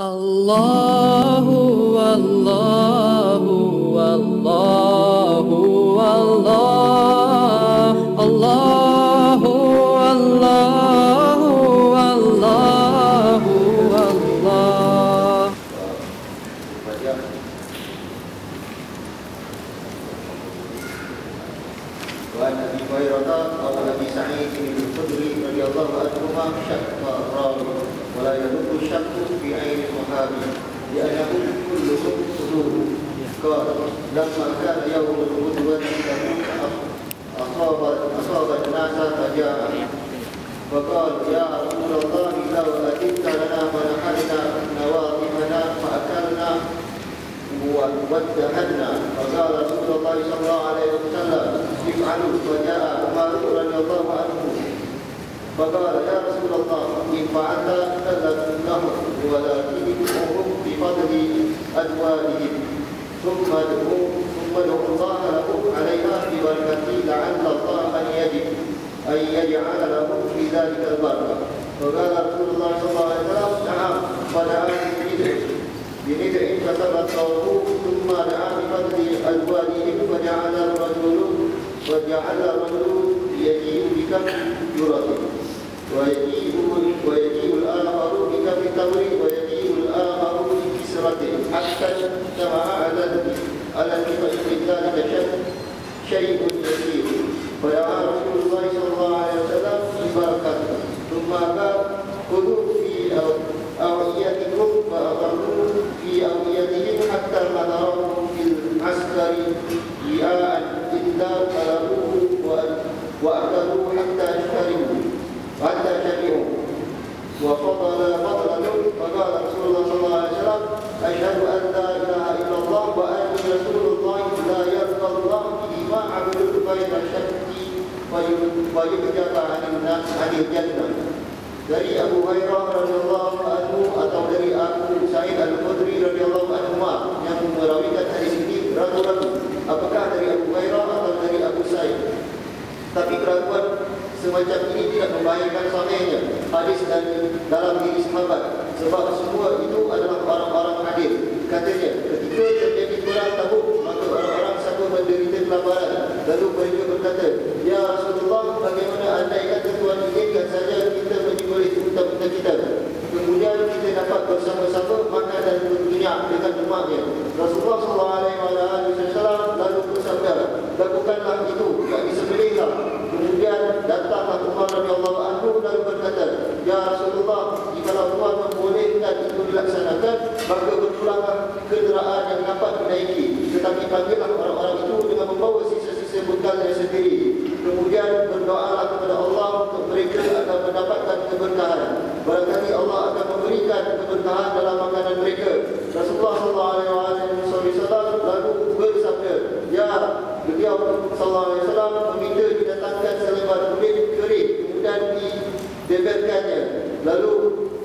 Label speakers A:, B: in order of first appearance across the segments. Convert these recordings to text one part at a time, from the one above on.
A: Allahu Allahu Allahu Allah Allahu Allahu Allahu Allah.
B: Wa Nabi Hurairah wa Nabi Sa'id bin Khudri radhiyallahu anhu syaqqa rawi wa la yaduku syaqqa fi aini sahabi li'annahu kulluhum sudur. Qala lamma kana yawmul qudwah asaba an-nasa faja'a wa qala ya Rasulullah law atinta lana wa nahalna nawaqihana fa akalna وادهنا فقال رسول الله صلى الله عليه وسلم افعلوا فجاء عمر رضي الله عنه فقال يا رسول الله ان فعلت فلنهم ولكنهم بفضل ادوانهم ثم ادعوا الله لهم عليها ببركته لعل الله ان يجعل لهم في ذلك البركه فقال رسول الله صلى الله عليه وسلم نعم فدعا بندع فثبت قوله ثم دعا بفضل أزواجهم وجعل الرجل يجيء بكف جرة ويجيء الآخر بكف تمر ويجيء الآخر بكسرة حتى اجتمع على فإن ذلك شيء يسير فدعا رسول الله صلى الله عليه وسلم ببركته ثم قال خذوا في أوعيتكم فأقروا في أوعيتهم حتى ما نراهم في العسكر رئاء إلا طلبوه وأكلوا حتى شبعوا وفضل فقال رسول الله صلى الله عليه وسلم أشهد أن لا إله إلا الله وأني رسول الله لا يرضى الله به ما عبدت بين شكي ويبجد عن الجنة. Dari Abu Hurairah radhiyallahu anhu atau dari Abu Sa'id Al-Khudri radhiyallahu anhu yang merawikan hadis ini ragu-ragu apakah dari Abu Hurairah atau dari Abu Sa'id. Tapi keraguan semacam ini tidak membahayakan samanya hadis dan dalam diri sahabat sebab semua itu adalah orang-orang adil. Katanya ketika terjadi perang Tabuk maka orang-orang satu menderita kelaparan lalu mereka berkata, ya Rasulullah, bagaimana andaikan Tuhan izinkan saja kita menyembelih unta-unta kita, kemudian kita dapat bersama-sama makan dan berminyak dengan umatnya. Rasulullah SAW lalu bersabda, lakukanlah itu, tak disembelihlah. Kemudian datanglah Umar radhiyallahu anhu lalu berkata, ya Rasulullah, jika Tuhan membolehkan itu dilaksanakan, maka berpulanglah kenderaan yang dapat dinaiki, tetapi panggillah orang-orang itu dengan membawa sisa-sisa bekalnya sendiri. Kemudian berdoalah kepada Allah untuk mereka akan mendapatkan keberkahan. Barangkali Allah akan memberikan keberkahan dalam makanan mereka. Rasulullah SAW lalu bersabda, ya beliau SAW meminta didatangkan selebar kulit kering, kemudian dibeberkannya, lalu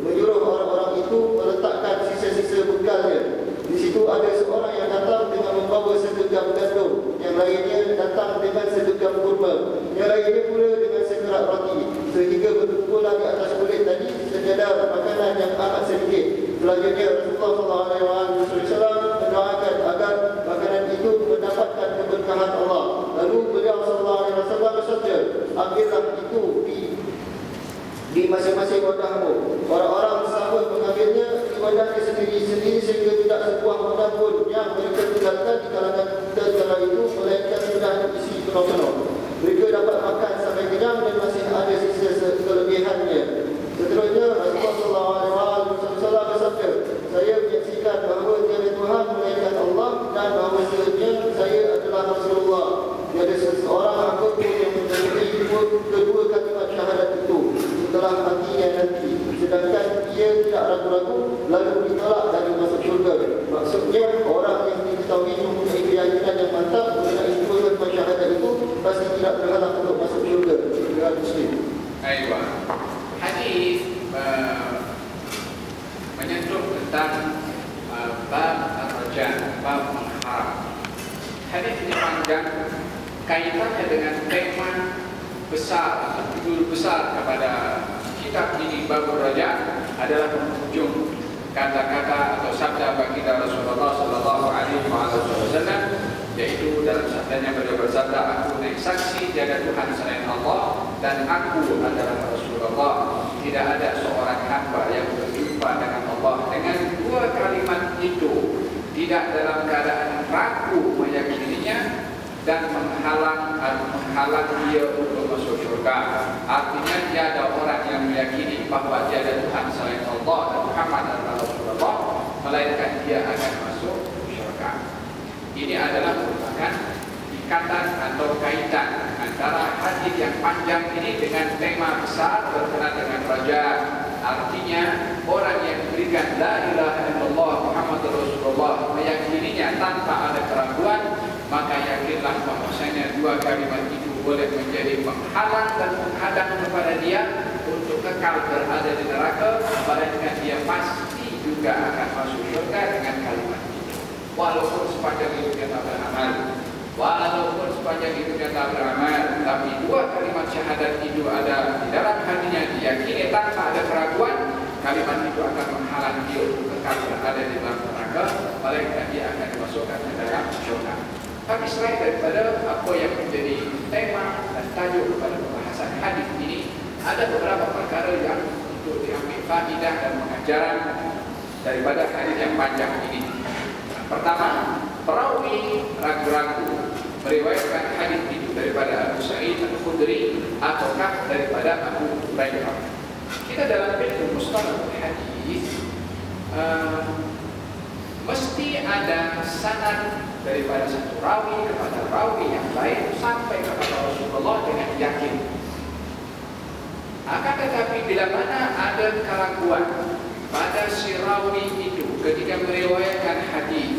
B: menyuruh orang-orang itu meletakkan sisa-sisa bekalnya. Di situ ada seorang yang datang dengan membawa segenggam gandum, yang lainnya datang dengan segenggam kurma, yang lainnya pula dengan sekerat roti, sehingga berkumpulan di atas kulit tadi sekedar makanan yang amat sedikit. Selanjutnya Rasulullah SAW mendoakan agar makanan itu mendapatkan keberkahan Allah. Lalu beliau SAW bersabda, ambillah itu di masing-masing wadahmu. Orang-orang sahabat mengambilnya di wadahnya sendiri-sendiri sehingga tidak sebuah wadah pun yang mereka tinggalkan di kalangan kita kala itu, melainkan sudah diisi penuh-penuh. Mereka dapat makan sampai kenyang dan masih ada sisa kelebihannya. Seterusnya Rasulullah SAW bersabda, saya menyaksikan bahawa tiada Tuhan melainkan Allah dan bahawa saya adalah Rasulullah. Tiada seseorang apapun yang menerima kedua kalimat syahadat itu setelah matinya nanti, sedangkan ia tidak ragu-ragu lalu ditolak dari masuk syurga. Maksudnya orang yang diketahui mempunyai keyakinan yang mantap mengenai dua kalimat syahadat itu pasti tidak terhalang untuk masuk syurga. Riwayat Muslim.
C: Aywa. Hadis menyentuh tentang bab ar-raja, bab mengharap. Hadis ini panjang, kaitannya dengan tema besar, judul besar kepada kitab ini, bab ar-raja, adalah penghujung kata-kata atau sabda baginda Rasulullah sallallahu alaihi wasallam, yaitu dalam sabdanya beliau bersabda, aku naik saksi tiada Tuhan selain Allah dan aku adalah Rasulullah. Tidak ada seorang hamba yang berjumpa dengan Allah. Dengan dua kalimat itu, tidak dalam keadaan ragu meyakininya dan menghalang dia untuk masuk surga. Artinya tiada orang yang meyakini bahawa tiada Tuhan selain Allah dan Muhammad adalah Rasulullah, melainkan dia akan masuk surga. Ini adalah merupakan ikatan atau kaitan antara hadis yang panjang ini dengan tema besar berkenaan dengan raja. Artinya orang yang diberikan la ilaha illallah Muhammadur Rasulullah, meyakininya tanpa ada keraguan, maka yakinlah bahwasanya dua kalimat itu boleh menjadi penghalang dan menghadang kepada dia untuk kekal berada di neraka, melainkan dia pasti juga akan masuk surga dengan kalimat itu. Walaupun sepanjang hidupnya tak beramal, walaupun sepanjang hidupnya tak beramal, tapi dua kalimat syahadat itu ada di dalam hatinya, diyakini tanpa ada keraguan, kalimat itu akan menghalang dia untuk kekal berada di dalam neraka, melainkan dia akan dimasukkan ke dalam surga. Tapi selain daripada apa yang menjadi tema dan tajuk pada pembahasan hadis ini, ada beberapa perkara yang untuk diambil faedah dan pengajaran daripada hadis yang panjang ini. Pertama, perawi ragu-ragu meriwayatkan hadis itu daripada Abu Sa'id Al-Khudri ataukah daripada Abu Hurairah. Kita dalam ilmu mustalah hadis mesti ada sanad daripada satu rawi kepada rawi yang lain sampai kepada Rasulullah dengan yakin. Akan tetapi bila mana ada keraguan pada si rawi itu ketika meriwayatkan hadis,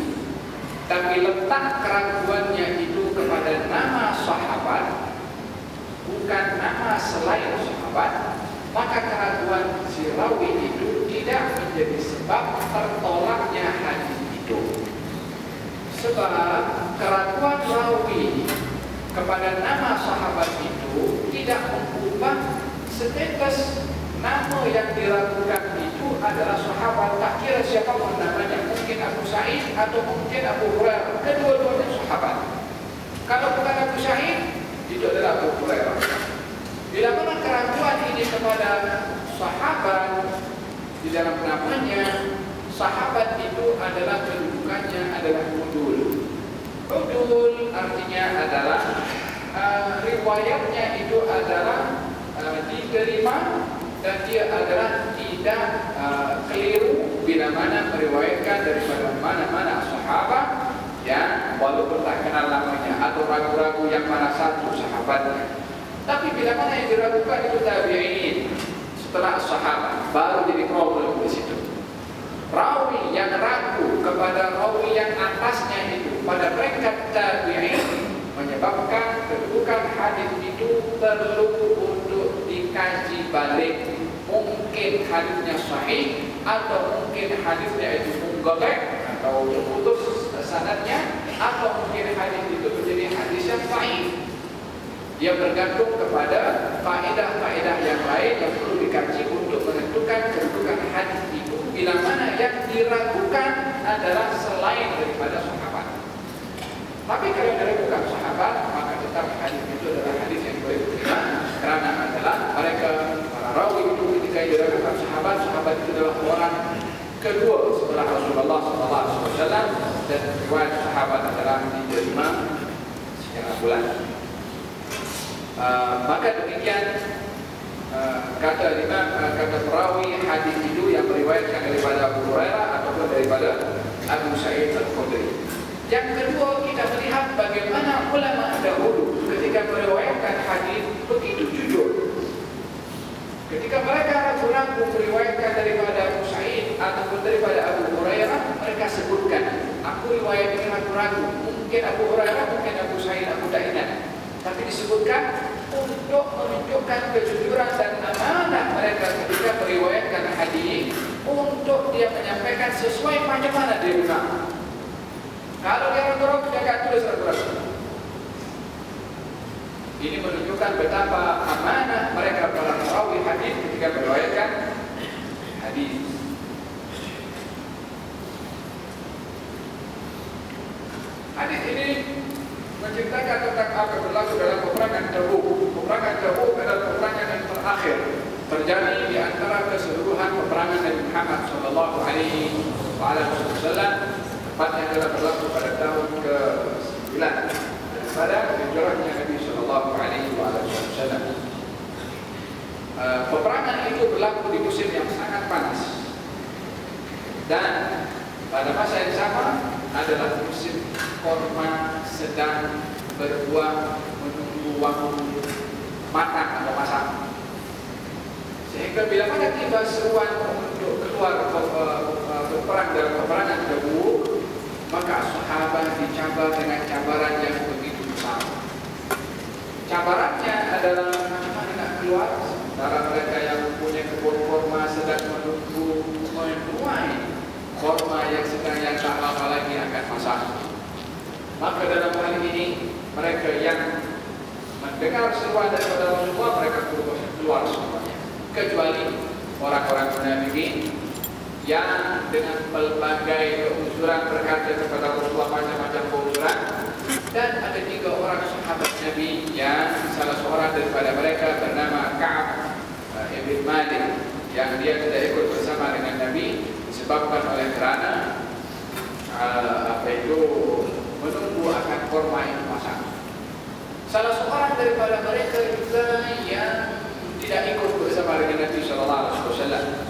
C: tapi letak keraguannya itu kepada nama sahabat, bukan nama selain sahabat, maka keraguan si rawi itu tidak menjadi sebab tertolaknya hadis itu. Sebab keraguan rawi kepada nama sahabat itu tidak mengubah status nama yang diragukan itu adalah sahabat. Tak kira siapapun namanya, mungkin Abu Sa'id atau mungkin Abu Hurairah, kedua-duanya sahabat. Kalau bukan Abu Sa'id, itu adalah Abu Hurairah. Bila mana keraguan ini kepada sahabat di dalam namanya, sahabat itu adalah kedudukannya adalah udul. Udul artinya adalah riwayatnya itu adalah diterima dan dia adalah tidak keliru bila mana meriwayatkan daripada mana-mana sahabat yang walaupun tak kenal namanya atau ragu-ragu yang mana satu sahabatnya. Tapi bila mana yang diragukan itu tabi'in setelah sahabat, baru jadi problem di situ. Rawi yang ragu kepada rawi yang atasnya itu pada peringkat tabi'in menyebabkan kedudukan hadis itu perlu untuk dikaji balik. Mungkin hadisnya sahih atau mungkin hadisnya itu munqati' atau terputus sanadnya, atau mungkin hadis itu menjadi hadis yang sahih. Dia bergantung kepada faedah-faedah yang lain yang perlu dikaji untuk menentukan kedudukan hadis itu bila mana yang diragukan adalah selain daripada sahabat. Tapi kalau diragukan sahabat, maka tetap hadis itu adalah hadis yang boleh diterima, kerana adalah mereka para rawi itu ketika diragukan sahabat, sahabat itu adalah orang kedua setelah Rasulullah SAW, dan riwayat sahabat adalah diterima secara bulan. Maka demikian kata Imam, kata perawi hadis itu yang meriwayatkan daripada Abu Hurairah ataupun daripada Abu Sa'id Al-Khudri. Yang kedua, kita melihat bagaimana ulama dahulu ketika meriwayatkan hadis begitu jujur. Ketika mereka ragu-ragu meriwayatkan daripada Abu Sa'id ataupun daripada Abu Hurairah, mereka sebutkan, aku riwayat ini ragu-ragu, mungkin Abu Hurairah, mungkin Abu Sa'id, aku tak ingat. Tapi disebutkan untuk menunjukkan kejujuran dan amanah mereka ketika meriwayatkan hadis, untuk dia menyampaikan sesuai macam mana dia dengar. Kalau dia ragu-ragu, dia akan tulis ragu-ragu. Ini menunjukkan betapa amanah mereka para perawi hadis ketika meriwayatkan hadis. menceritakan tentang apa yang berlaku dalam peperangan Tabuk. Peperangan Tabuk adalah peperangan yang terakhir terjadi di antara keseluruhan peperangan Nabi Muhammad sallallahu alaihi wasallam, tepatnya adalah berlaku pada tahun ke-9 pada hijrahnya Nabi sallallahu alaihi wasallam. Peperangan itu berlaku di musim yang sangat panas, dan pada masa yang sama adalah musim korma sedang berbuah menunggu waktu matang atau masak. Sehingga bila mana tiba seruan untuk keluar berperang dalam peperangan Tabuk, maka sahabat dicabar dengan cabaran yang begitu besar. Cabarannya adalah macam mana nak keluar, sementara mereka yang mempunyai kebun korma sedang menunggu menuai korma yang sedang yang tak lama lagi akan masak. Maka dalam hal ini mereka yang mendengar seruan daripada Rasulullah, mereka keluar semuanya, kecuali orang-orang munafikin yang dengan pelbagai keuzuran berkata kepada Rasulullah macam-macam keuzuran. Dan ada 3 orang sahabat Nabi yang salah seorang daripada mereka bernama Ka'ab ibn Malik, yang dia tidak ikut bersama dengan Nabi disebabkan oleh kerana menunggu akan korma yang masak. Salah seorang daripada mereka juga yang tidak ikut bersama dengan Nabi SAW.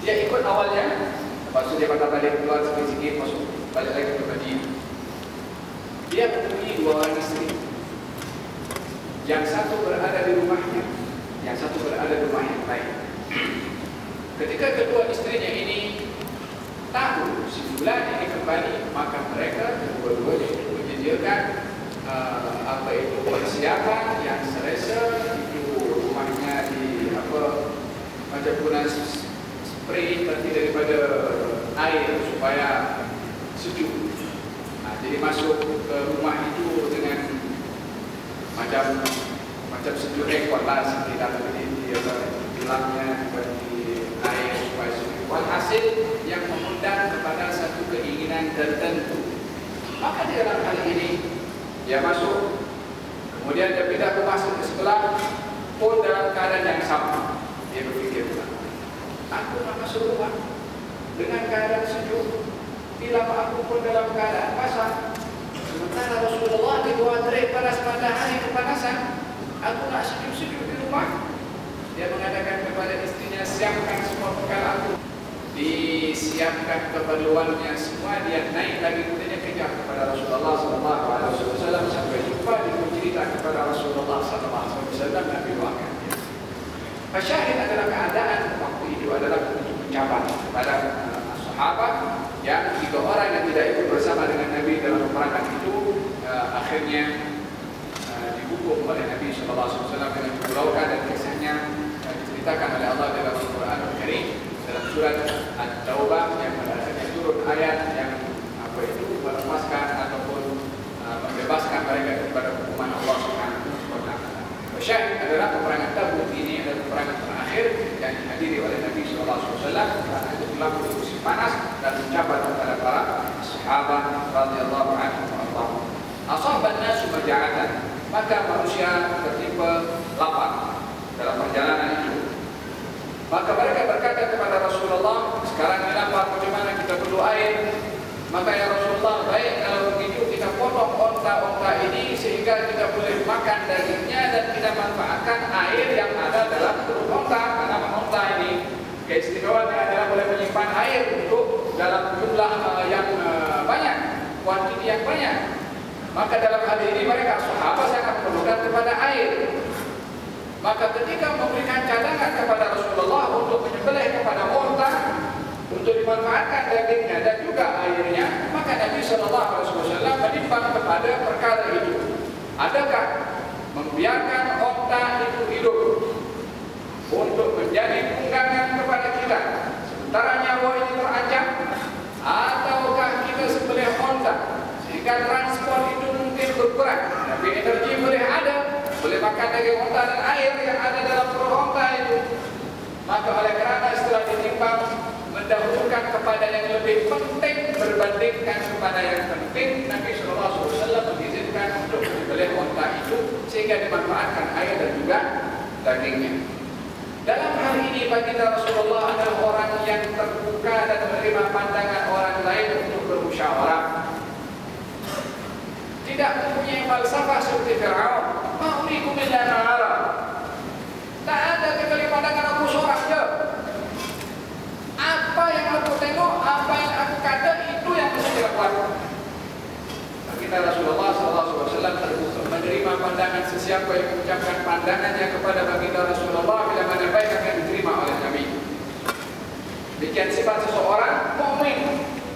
C: Dia ikut awalnya, lepas itu dia patah balik keluar sikit-sikit, masuk balik lagi ke Madinah. Dia mempunyai 2 orang isteri. Yang satu berada di rumahnya, yang satu berada di rumah yang lain. Ketika kedua istrinya ini tahu si fulan ini kembali, maka mereka kedua-duanya itu menyediakan persiapan yang selesa. Itu rumahnya di macam guna spray nanti daripada air supaya sejuk. Jadi masuk ke rumah itu dengan macam sejuk rekod lah sekitar dia bilangnya bagi air supaya sejuk. Walhasil yang mengundang kepada satu keinginan tertentu. Maka di dalam hal ini dia masuk, kemudian dia pindah ke masuk ke sebelah pun dalam keadaan yang sama. Dia berfikir pula, aku nak masuk rumah dengan keadaan sejuk, bila aku pun dalam keadaan basah. Sementara Rasulullah di bawah terik panas matahari kepanasan, aku nak sejuk-sejuk di rumah. Dia mengatakan kepada istrinya, siapkan semua bekal aku. Disiapkan keperluannya semua. Dia naik lagi kemudian kejar kepada Rasulullah SAW sampai jumpa. Dia bercerita kepada Rasulullah SAW. Nabi doakan dia. Fasyahid adalah keadaan waktu itu adalah untuk mencabar kepada sahabat yang 3 orang yang tidak ikut bersama dengan Nabi dalam peperangan itu akhirnya dihukum oleh Nabi SAW dengan keburukan, dan kisahnya diceritakan oleh Allah dalam Al-Quran Al-Karim dalam surat At-Taubah yang akhirnya turun ayat yang melepaskan ataupun membebaskan mereka daripada hukuman Allah Subhanahu wa Ta'ala. Syahid adalah peperangan Tabuk ini adalah peperangan terakhir yang dihadiri oleh Nabi SAW karena itu berlaku di musim panas dan mencabar kepada para sahabat radhiyallahu anhum. Asaban nasu maja'atan, maka manusia tertimpa lapar dalam perjalanan itu. Maka mereka berkata kepada Rasulullah, sekarang ini lapar, bagaimana kita perlu air? Maka ya Rasulullah, baik kalau begitu kita potong onta-onta ini sehingga kita boleh makan dagingnya dan kita manfaatkan air yang ada dalam perut onta. Karena onta ini keistimewaannya adalah boleh menyimpan air untuk dalam jumlah yang banyak, kuantiti yang banyak. Maka dalam hal ini mereka sahabat sangat memerlukan kepada air. Maka ketika memberikan cadangan kepada Rasulullah untuk menyembelih kepada onta untuk dimanfaatkan dagingnya dan juga airnya, maka Nabi SAW menimbang kepada perkara itu. Adakah membiarkan onta itu hidup untuk menjadi tunggangan kepada kita sementara nyawa ini terancam, ataukah kita sembelih onta sehingga transport itu mungkin berkurang, tapi energi boleh ada, boleh makan daging onta dan air yang ada dalam perut onta itu. Maka oleh kerana setelah ditimbang mendahulukan kepada yang lebih penting berbandingkan kepada yang penting, Nabi SAW mengizinkan untuk sehingga dimanfaatkan air dan juga dagingnya. Dalam hal ini baginda Rasulullah adalah orang yang terbuka dan menerima pandangan orang lain untuk bermusyawarah. Tidak mempunyai falsafah seperti Fir'aun. Ma'urikum illa na'ara. Tak ada kecuali pandangan aku seorang je. Apa yang aku tengok, apa yang aku kata, itu yang mesti dilakukan. Baginda Rasulullah SAW terbuka menerima pandangan sesiapa yang mengucapkan pandangannya kepada baginda Rasulullah bila mana baik akan diterima oleh kami. Demikian sifat seseorang mukmin.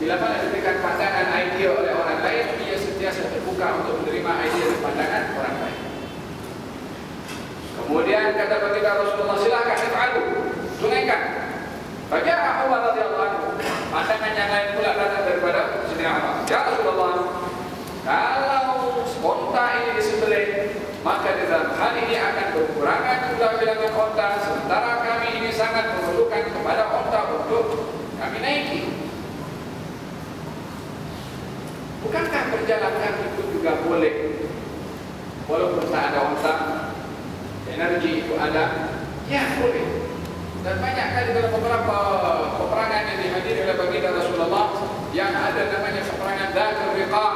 C: Bila mana diberikan pandangan idea oleh orang lain, dia sentiasa terbuka untuk menerima idea dan pandangan orang lain. Kemudian kata baginda Rasulullah, silakan if'alu, tunaikan. Bagi Umar radhiyallahu anhu, pandangan yang lain pula datang daripada Sayyidina Umar. Ya Rasulullah, kalau onta ini disembelih, maka di dalam hal ini akan berkurangan jumlah bilangan onta, sementara kami ini sangat memerlukan kepada onta untuk kami naiki. Bukankah berjalan kaki itu juga boleh, walaupun tak ada onta, energi itu ada? Ya boleh. Dan banyak kali dalam beberapa peperangan yang dihadiri oleh baginda Rasulullah yang ada namanya peperangan Dhatul Riqa'.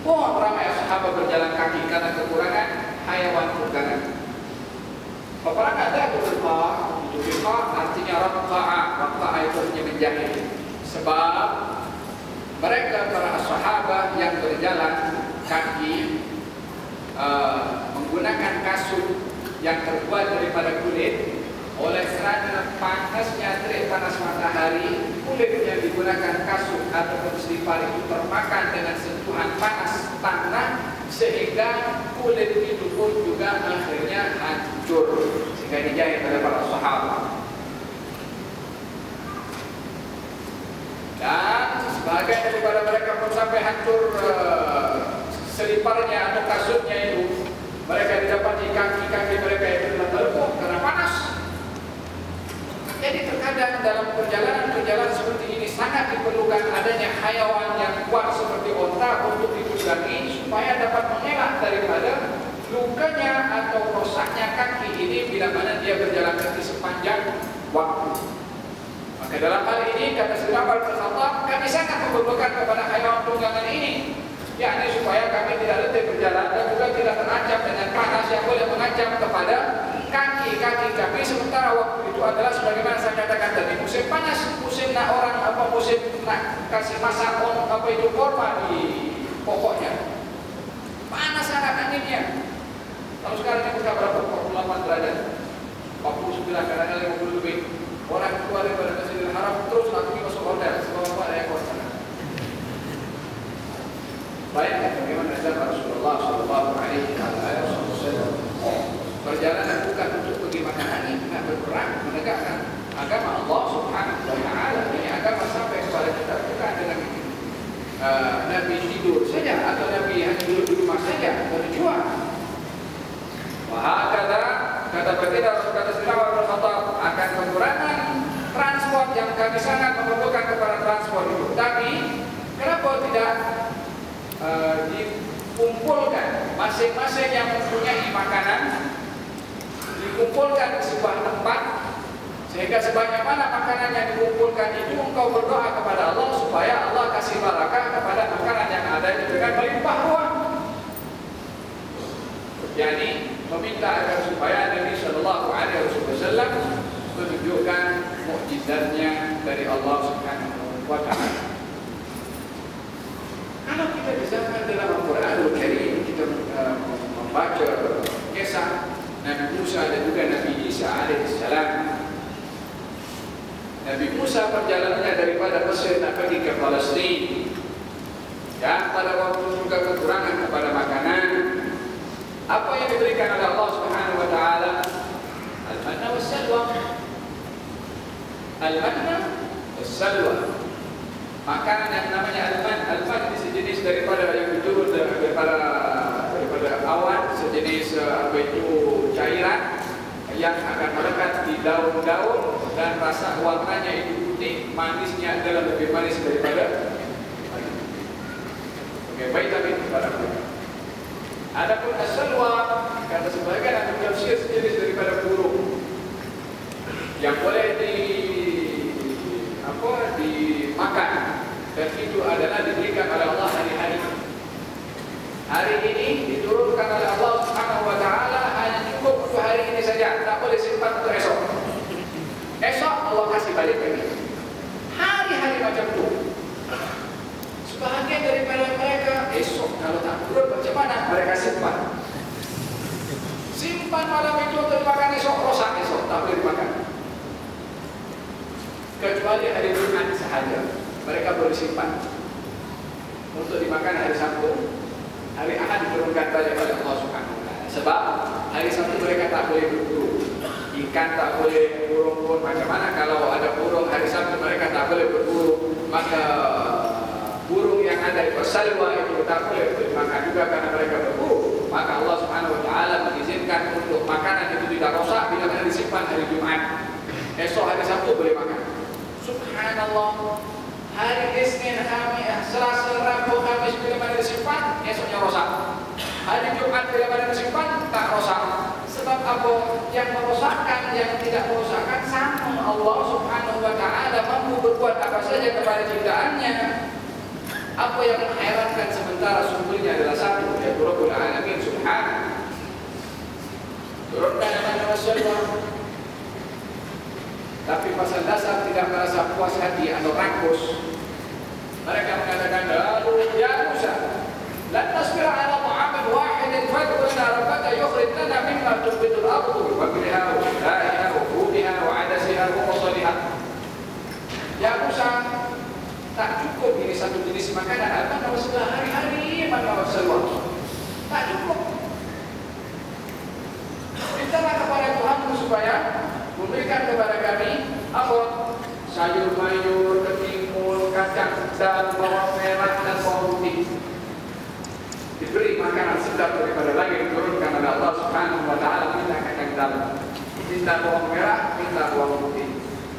C: Oh, ramai sahabat berjalan kaki karena kekurangan hayawan pegangan. Peperangan Dhatul Riqa' artinya raqa'a itu artinya menjahit. Sebab mereka para sahabat yang berjalan kaki menggunakan kasut yang terbuat daripada kulit. Oleh kerana panasnya terik panas matahari, kulit yang digunakan kasut ataupun selipar itu termakan dengan sentuhan panas tanah, sehingga kulit itu pun juga akhirnya hancur, sehingga dijahit oleh para sahabat. Dan sebagian daripada mereka pun sampai hancur seliparnya atau kasutnya itu. Mereka didapati kaki-kaki mereka itu telah melepuh karena panas. Jadi terkadang dalam perjalanan seperti ini sangat diperlukan adanya hayawan yang kuat seperti onta untuk ditunggangi supaya dapat mengelak daripada lukanya atau rosaknya kaki ini bila mana dia berjalan kaki sepanjang waktu. Maka dalam hal ini kata Sayyidina Umar bin Khattab, kami sangat memerlukan kepada hayawan tunggangan ini, yakni supaya kami tidak letih berjalan dan juga tidak terancam dengan panas yang boleh mengancam kepada kaki-kaki kami, sementara waktu itu adalah sebagaimana saya katakan tadi, musim panas, musim nak orang musim nak kasih masak apa itu korma di pokoknya. Panas sangat anginnya. Kalau sekarang ini kita berapa? 48 derajat, 49 kadang-kadang 50 lebih. Orang keluar daripada Masjidil Haram terus langsung masuk hotel sebab ada yang kuasa. Bayangkan bagaimana zaman Rasulullah SAW. Perjalanan bukan untuk pergi makan angin, nak berperang, menegakkan agama Allah Subhanahu wa Ta'ala. Ini agama sampai kepada kita bukan dengan Nabi tidur saja atau Nabi hanya duduk di rumah saja berjuang. Wahakala kata baginda Rasulullah SAW akan kekurangan transport yang kami sangat memerlukan kepada transport itu. Tapi kenapa tidak dikumpulkan masing-masing yang mempunyai makanan, dikumpulkan di sebuah tempat, sehingga sebanyak mana makanan yang dikumpulkan itu engkau berdoa kepada Allah supaya Allah kasih barakah kepada makanan yang ada dengan melimpah ruah. Yani meminta agar supaya Nabi Sallallahu Alaihi Wasallam menunjukkan mukjizatnya dari Allah Subhanahu wa Ta'ala. Kalau kita di zaman dalam Al-Quranul Karim kita membaca kisah Nabi Musa dan juga Nabi Isa alaihissalam. Nabi Musa perjalanannya daripada Mesir nak pergi ke Palestin, dan pada waktu juga kekurangan kepada makanan. Apa yang diberikan oleh Allah Subhanahu wa Ta'ala? Al-manna was-salwa. Al-manna was-salwa. Makanan yang namanya al-man ini sejenis daripada yang diturun daripada awan, sejenis apa itu cairan yang akan melekat di daun-daun dan rasa warnanya itu putih, manisnya adalah lebih manis daripada vitamin pada kita. Adapun as-salwa, kata sebagian ahli tafsir, sejenis daripada burung yang boleh dimakan, dan itu adalah diberikan oleh Allah hari-hari. Hari ini diturunkan oleh Allah Subhanahu wa taala hanya cukup untuk hari ini saja, tak boleh simpan untuk esok. Esok Allah kasih balik lagi. Hari-hari macam itu. Sebahagian daripada mereka esok kalau tak turun macam mana mereka simpan. Simpan malam itu untuk dimakan esok, rosak esok, tak boleh dimakan. Kecuali hari Jumat sahaja mereka boleh simpan untuk dimakan hari Sabtu. Hari Ahad diturunkan balik oleh Allah Subhanahu wa taala. Sebab hari Sabtu mereka tak boleh berburu. Ikan tak boleh, burung pun macam mana kalau ada burung hari Sabtu mereka tak boleh berburu, maka burung yang ada di salwa itu tak boleh dimakan juga karena mereka berburu. Maka Allah Subhanahu wa taala mengizinkan untuk makanan itu tidak rosak bila mana disimpan hari Jumat. Esok hari Sabtu boleh makan. Subhanallah. Hari Isnin, Khamis, Selasa, Rabu, Kamis bila mana disimpan, esoknya rosak. Hari Jumat bila mana disimpan, tak rosak. Sebab apa? Yang merosakkan, yang tidak merosakkan sama Allah Subhanahu wa taala mampu berbuat apa saja kepada ciptaannya. Apa yang mengherankan sementara sumbernya adalah satu, yaitu Rabbul Alamin Subhanahu. Turunkan nama Rasulullah. Tapi pasal dasar tidak merasa puas hati atau rakus, mereka mengatakan, lalu ya Musa, lan tasbira ala ta'amin wahidin fad'u lana rabbaka yukhrij lana mimma tunbitul ardu wa biha wa shaiha wa fudiha wa adasiha wa qasaliha. Ya Musa, tak cukup ini satu jenis makanan, apa nama sebelah hari-hari mana Rasulullah. Tak cukup. Mintalah kepada Tuhanmu supaya memberikan kepada kami apa? Sayur mayur, ketimun, kacang dan bawang merah dan bawang putih. Diberi makanan sedap daripada langit diturunkan oleh Allah Subhanahu wa taala. Minta kacang dalam, minta bawang merah, minta bawang putih.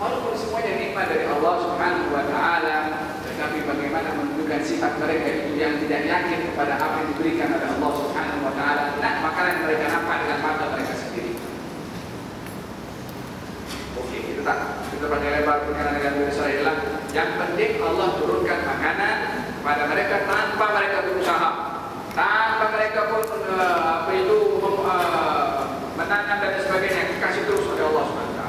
C: Walaupun semuanya nikmat dari Allah Subhanahu wa taala, tetapi bagaimana menunjukkan sifat mereka itu yang tidak yakin kepada apa yang diberikan oleh Allah Subhanahu wa taala. Nah, makanan mereka nampak dengan mata mereka sendiri. Oke, itu tak. Kita panjang lebar perkara dengan Israel. Yang penting Allah turunkan makanan kepada mereka tanpa mereka berusaha, tanpa mereka pun menanam dan sebagainya, dikasih terus oleh Allah SWT.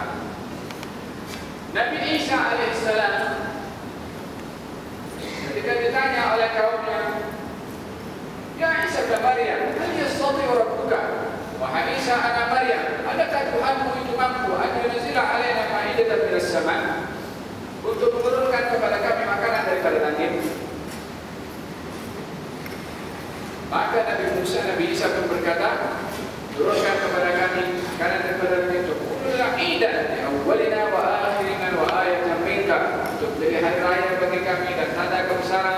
C: Nabi Isa alaihissalam ketika ditanya oleh kaumnya, ya Isa bin Maryam, hal yastati'u rabbuka? Wahai Isa anak Maryam, adakah Tuhanmu itu mampu an yunzila alaina ma'idatan minas sama', untuk menurunkan kepada kami makanan daripada langit? Maka Nabi Musa, Nabi Isa pun berkata, turunkan kepada kami makanan daripada langit itu. Kullu idan li awwalina wa akhirina wa ayatan minka, untuk menjadi hari raya bagi kami dan tanda kebesaran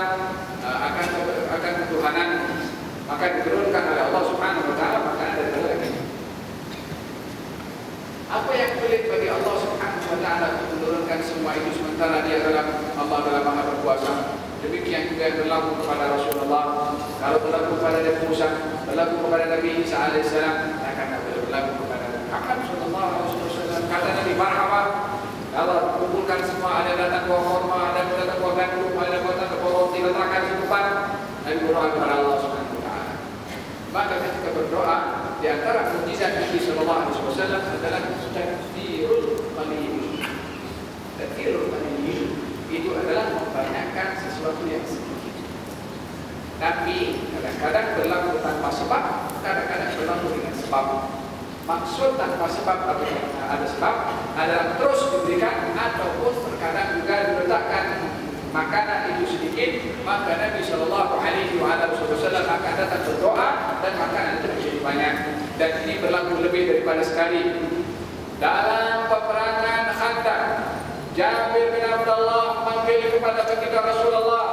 C: akan ketuhanan. Maka diturunkan oleh Allah Subhanahu wa taala makanan daripada langit. Apa yang sulit bagi Allah Subhanahu wa taala untuk menurunkan semua itu sementara Dia adalah Allah dalam Maha Berkuasa. Demikian juga yang berlaku kepada Rasulullah. Kalau berlaku kepada Nabi Musa, berlaku kepada Nabi Isa alaihissalam, akan berlaku kepada Muhammad sallallahu alaihi wasallam. Kata Nabi marhaba, kalau kumpulkan semua, ada datang buah kurma, ada datang buah gandum, ada datang buah roti, letakkan di depan, dan berdoa kepada Allah Subhanahu wa taala. Maka ketika berdoa, di antara mukjizat Nabi sallallahu alaihi wasallam adalah takdirul qalil. Takdirul qalil itu adalah membanyakkan sesuatu yang sedikit. Tapi kadang-kadang berlaku tanpa sebab, kadang-kadang berlaku dengan sebab. Maksud tanpa sebab atau ada sebab adalah terus diberikan, ataupun terkadang juga diletakkan makanan itu sedikit, maka Nabi Shallallahu Alaihi Wasallam akan datang berdoa dan makanan itu menjadi banyak. Dan ini berlaku lebih daripada sekali. Dalam peperangan Khandaq, Jabir bin Abdullah memanggil kepada baginda Rasulullah,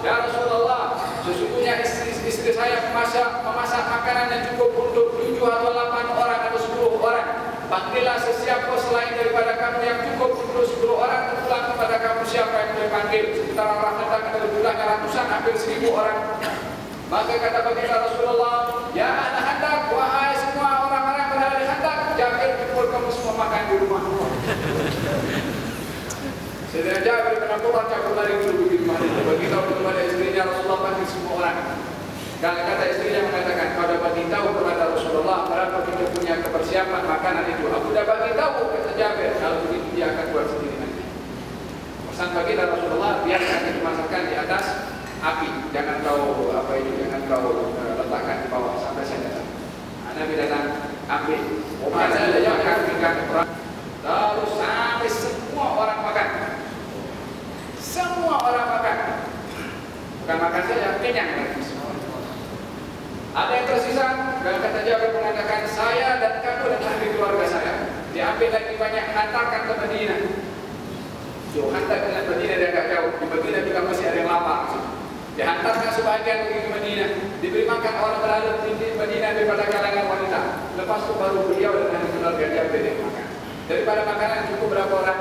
C: ya Rasulullah, sesungguhnya istri saya memasak makanan yang cukup untuk 7 atau 8 orang atau 10 orang. Panggillah sesiapa selain daripada kamu yang cukup untuk 10 orang, pulang kepada kamu siapa yang boleh panggil. Sementara orang datang adalah jumlahnya ratusan, hampir 1000 orang. Maka kata baginda Rasulullah, ya Sayyidina Jabir bin Abdullah cabut lari dulu di mana bagi tahu kepada istrinya Rasulullah panggil semua orang. Dan kata istrinya mengatakan, kau dapat tahu kepada Rasulullah berapa kita punya kepersiapan makanan itu. Aku dah bagi tahu kata Jabir, kalau begitu dia akan buat sendiri nanti. Pesan bagi Rasulullah, biarkan itu masakan di atas api, jangan kau jangan kau letakkan di bawah sampai saya datang. Nabi datang ambil, saya makan hingga ke perang. Lalu sampai semua orang makan. Semua orang makan. Bukan makan saja, kenyang lagi semua. Ada yang tersisa, dan kata Jabir mengatakan, saya dan kamu dan ahli keluarga saya diambil lagi banyak, hantarkan ke Madinah. Hantar ke Madinah dia agak jauh. Di Madinah juga masih ada yang lapar. Dihantarkan sebagian pergi ke Madinah, diberi makan orang berada di Madinah daripada kalangan wanita. Lepas itu baru beliau dan ahli keluarga Jabir yang makan. Daripada makanan cukup berapa orang?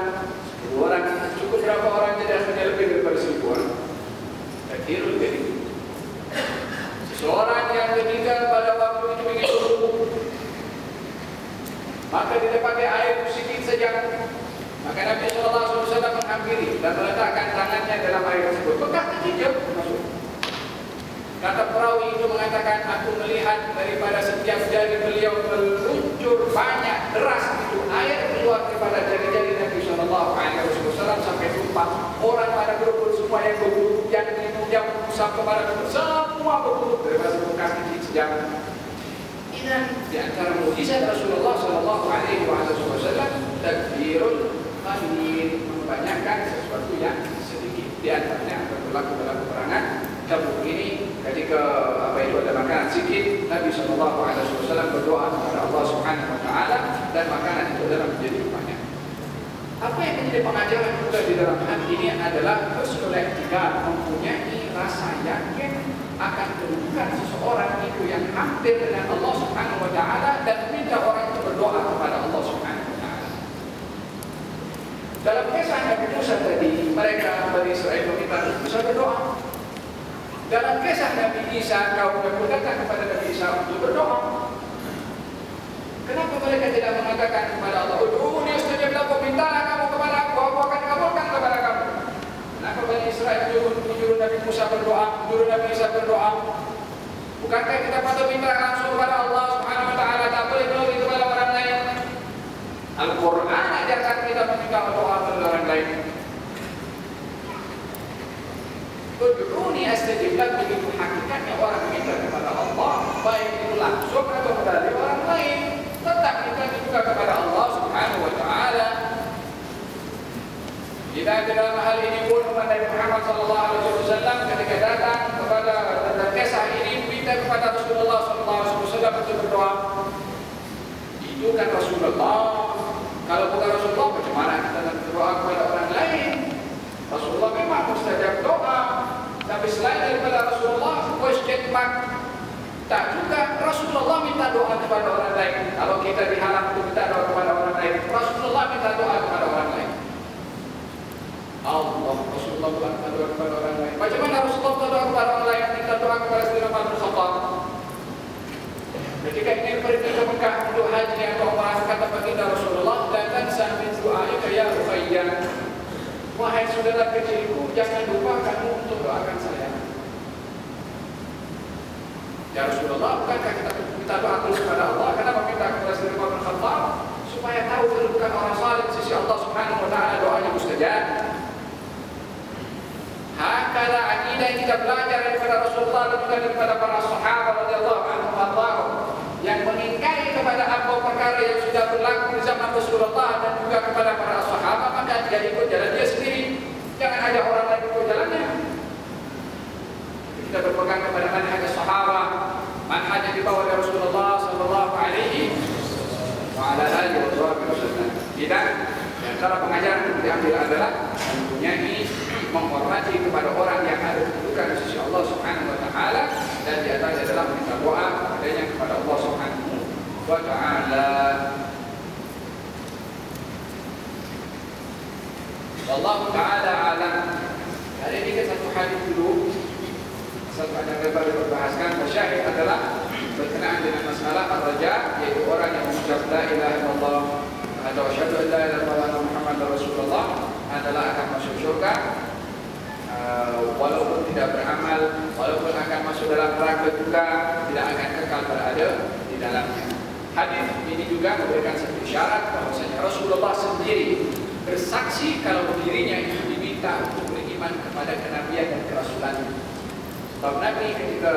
C: 10 orang. Cukup berapa orang? Tidak hanya lebih daripada 1000 orang. Akhirul jadi seseorang yang ketika pada waktu itu ingin berwudu, maka dia pakai air sedikit saja. Maka Nabi SAW menghampiri dan meletakkan tangannya dalam air tersebut. Bekas kecil masuk. Kata perawi itu mengatakan, aku melihat daripada setiap jari beliau meluncur banyak deras itu air keluar daripada jari-jari Nabi SAW sampai tumpah. Orang pada berkumpul semua yang berwudu, yang minum, yang usap kepada semua berwudu daripada bekas kecil sejam. Ini di antara mukjizat Rasulullah SAW, takbirul qalil, membanyakkan sesuatu yang sedikit. Di antaranya berlaku dalam peperangan Tabuk ini, ketika ada makanan sedikit, Nabi SAW berdoa kepada Allah Subhanahu Wa Taala dan makanan itu adalah menjadi banyak. Apa yang menjadi pengajaran juga di dalam hal ini adalah husnul i'tikad, mempunyai rasa yakin akan kedudukan seseorang itu yang hampir dengan Allah Subhanahu Wa Taala dan minta orang itu berdoa kepada Allah Subhanahu Wa Taala. Dalam kisah Nabi Musa tadi, mereka Bani Israel meminta Musa berdoa. Dalam kisah Nabi Isa, kaum yang datang kepada Nabi Isa untuk berdoa. Kenapa mereka tidak mengatakan kepada Allah, "Ud'uni astajib lakum, mintalah kamu kepada aku akan kabulkan kepada kamu." Kenapa Bani Israel menyuruh Nabi Musa berdoa, menyuruh Nabi Isa berdoa? Bukankah kita patut minta langsung kepada Allah Subhanahu Wa Taala, tak boleh melalui kepada orang lain? Al-Quran ajarkan kita meminta doa kepada orang lain. Ud'uni astajib lakum, begitu hakikatnya orang minta kepada Allah, baik itu langsung atau melalui orang lain, tetap minta juga kepada Allah Subhanahu Wa Taala. Kita dalam hal ini pun umat Nabi Muhammad SAW ketika datang kepada kisah ini minta kepada Rasulullah SAW untuk berdoa. Itu kan Rasulullah. Kalau bukan Rasulullah, bagaimana kita berdoa kepada orang lain? Rasulullah memang mustajab doa, tapi selain daripada Rasulullah, question mark. Tak juga Rasulullah minta doa kepada orang lain. Kalau kita dihalang untuk minta doa kepada orang lain, Rasulullah minta doa kepada orang lain. Allah, Rasulullah bukan minta doa kepada orang lain. Bagaimana Rasulullah minta doa kepada orang lain? Minta doa kepada Sayyidina Umar bin Khattab. Ketika ingin pergi ke Mekah untuk haji atau umrah, kata baginda Rasulullah, "La tansa min du'aika ya Ruqayyah." Wahai saudara kecilku, jangan lupa kamu untuk doakan saya. Ya Rasulullah, bukankah kita minta doa terus kepada Allah? Kenapa minta kepada Sayyidina Umar bin Khattab? Supaya tahu kedudukan orang saleh di sisi Allah Subhanahu Wa Taala, doanya mustajab. Hakala akidah yang kita belajar daripada Rasulullah dan juga daripada para sahabat radhiyallahu anhum yang mengingkari kepada apa perkara yang sudah berlaku di zaman Rasulullah dan juga kepada para sahabat, maka dia ikut jalan dia sendiri. Jangan ada orang lain ikut jalannya. Kita berpegang kepada manhaj sahabat, manhaj yang dibawa oleh Rasulullah sallallahu alaihi wa ala alihi wasallam. Tidak, antara pengajaran yang diambil adalah mempunyai menghormati kepada orang yang ada kedudukan di sisi Allah Subhanahu Wa Taala, dan di atasnya adalah meminta doa kepadanya kepada Allah Subhanahu Wa Taala. Wallahu taala alam. Hari ini kita satu hadis dulu. Satu ada lebar berbahaskan. Masyahid adalah berkenaan dengan masalah ar-raja, yaitu orang yang mengucap la ilaha illallah atau asyhadu an la ilaha illallah Muhammadar Rasulullah. Ada adalah akan masuk syurga, walaupun tidak beramal, walaupun akan masuk dalam neraka juga, tidak akan kekal berada di dalamnya. Hadis ini juga memberikan satu isyarat bahwasanya Rasulullah sendiri bersaksi kalau dirinya itu diminta untuk beriman kepada kenabian dan kerasulan. Sebab Nabi ketika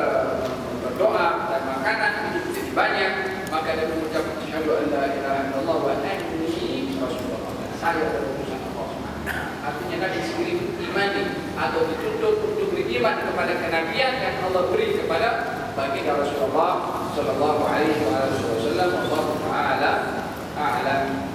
C: berdoa dan makanan itu jadi banyak, maka dia mengucapkan asyhadu an la ilaha illallah wa anni rasulullah. Saya adalah utusan Allah. Artinya Nabi sendiri imani atau dituntut untuk beriman kepada kenabian yang Allah beri kepada baginda Rasulullah sallallahu alaihi wasallam. Wallahu taala a'lam.